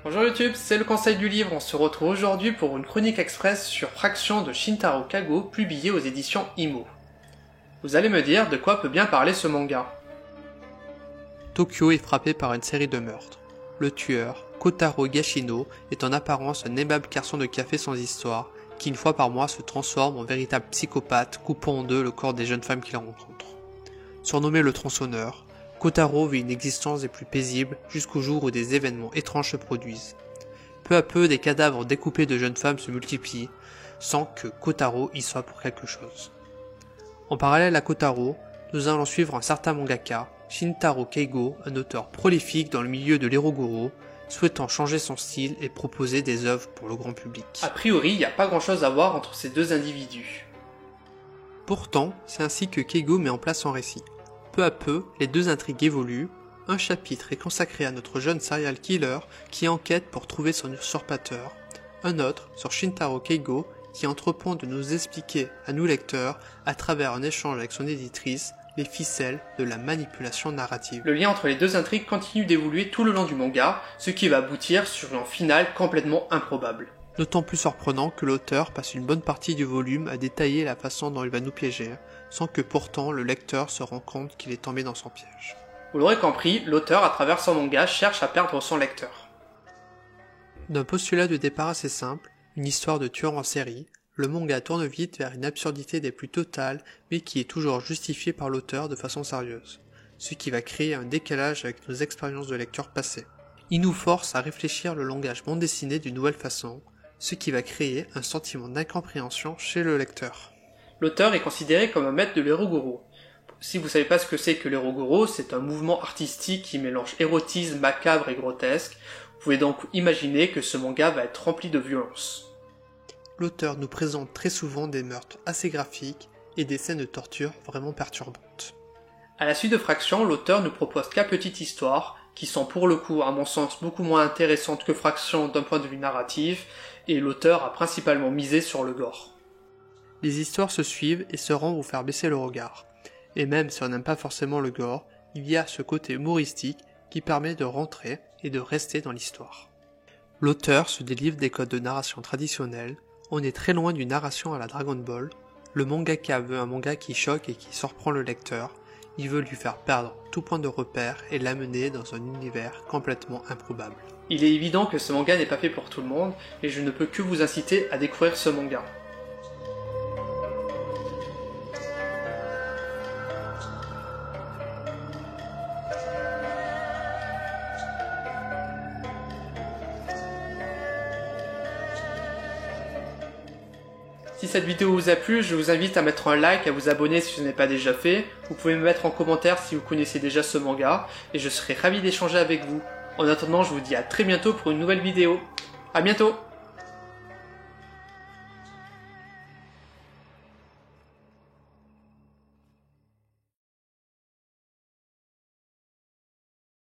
Bonjour YouTube, c'est le Conseil du Livre. On se retrouve aujourd'hui pour une chronique express sur Fraction de Shintaro Kago, publié aux éditions Imo. Vous allez me dire de quoi peut bien parler ce manga. Tokyo est frappé par une série de meurtres. Le tueur, Kotaro Higashino, est en apparence un aimable garçon de café sans histoire, qui une fois par mois se transforme en véritable psychopathe, coupant en deux le corps des jeunes femmes qu'il rencontre. Surnommé le tronçonneur, Kotaro vit une existence des plus paisibles jusqu'au jour où des événements étranges se produisent. Peu à peu, des cadavres découpés de jeunes femmes se multiplient, sans que Kotaro y soit pour quelque chose. En parallèle à Kotaro, nous allons suivre un certain mangaka, Shintaro Keigo, un auteur prolifique dans le milieu de l'Eroguro, souhaitant changer son style et proposer des œuvres pour le grand public. A priori, il n'y a pas grand chose à voir entre ces deux individus. Pourtant, c'est ainsi que Keigo met en place son récit. Peu à peu, les deux intrigues évoluent. Un chapitre est consacré à notre jeune serial killer qui enquête pour trouver son usurpateur. Un autre sur Shintaro Keigo qui entreprend de nous expliquer à nous lecteurs, à travers un échange avec son éditrice, les ficelles de la manipulation narrative. Le lien entre les deux intrigues continue d'évoluer tout le long du manga, ce qui va aboutir sur un final complètement improbable. D'autant plus surprenant que l'auteur passe une bonne partie du volume à détailler la façon dont il va nous piéger, sans que pourtant le lecteur se rende compte qu'il est tombé dans son piège. Vous l'aurez compris, l'auteur à travers son manga cherche à perdre son lecteur. D'un postulat de départ assez simple, une histoire de tueur en série, le manga tourne vite vers une absurdité des plus totales, mais qui est toujours justifiée par l'auteur de façon sérieuse, ce qui va créer un décalage avec nos expériences de lecture passées. Il nous force à réfléchir le langage bande dessinée d'une nouvelle façon, ce qui va créer un sentiment d'incompréhension chez le lecteur. L'auteur est considéré comme un maître de l'Eroguro. Si vous savez pas ce que c'est que l'Eroguro, c'est un mouvement artistique qui mélange érotisme, macabre et grotesque. Vous pouvez donc imaginer que ce manga va être rempli de violence. L'auteur nous présente très souvent des meurtres assez graphiques et des scènes de torture vraiment perturbantes. À la suite de Fraction, l'auteur nous propose 4 petites histoires qui sont pour le coup, à mon sens, beaucoup moins intéressantes que Fraction d'un point de vue narratif, et l'auteur a principalement misé sur le gore. Les histoires se suivent et sauront vous faire baisser le regard. Et même si on n'aime pas forcément le gore, il y a ce côté humoristique qui permet de rentrer et de rester dans l'histoire. L'auteur se délivre des codes de narration traditionnels, on est très loin d'une narration à la Dragon Ball, le mangaka veut un manga qui choque et qui surprend le lecteur, il veut lui faire perdre tout point de repère et l'amener dans un univers complètement improbable. Il est évident que ce manga n'est pas fait pour tout le monde, et je ne peux que vous inciter à découvrir ce manga. Si cette vidéo vous a plu, je vous invite à mettre un like, à vous abonner si ce n'est pas déjà fait. Vous pouvez me mettre en commentaire si vous connaissez déjà ce manga, et je serai ravi d'échanger avec vous. En attendant, je vous dis à très bientôt pour une nouvelle vidéo. À bientôt!